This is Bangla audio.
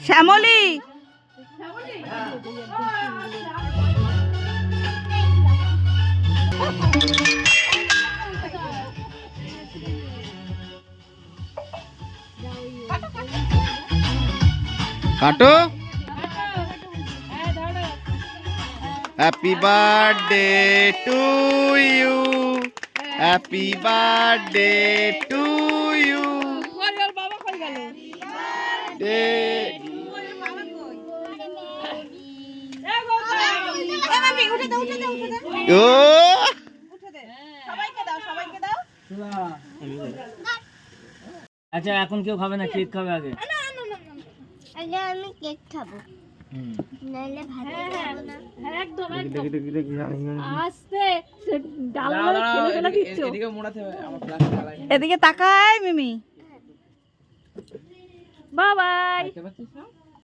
শ্যামলী কাটো। Happy birthday to you, happy birthday to you. আচ্ছা এখন কেউ খাবে না, কেক খাবে আগে। আগে আমি কেক খাবো, নাইলে ভাত খাবো না। একদম আস্তে ডালগুলো ছেড়ে ফেলে দিচ্ছ। এদিকে মোড়াতে হবে, আমার ফ্লাশ চালাই। এদিকে তাকাই মিমি। Bye bye. দেখতে পাচ্ছিস না?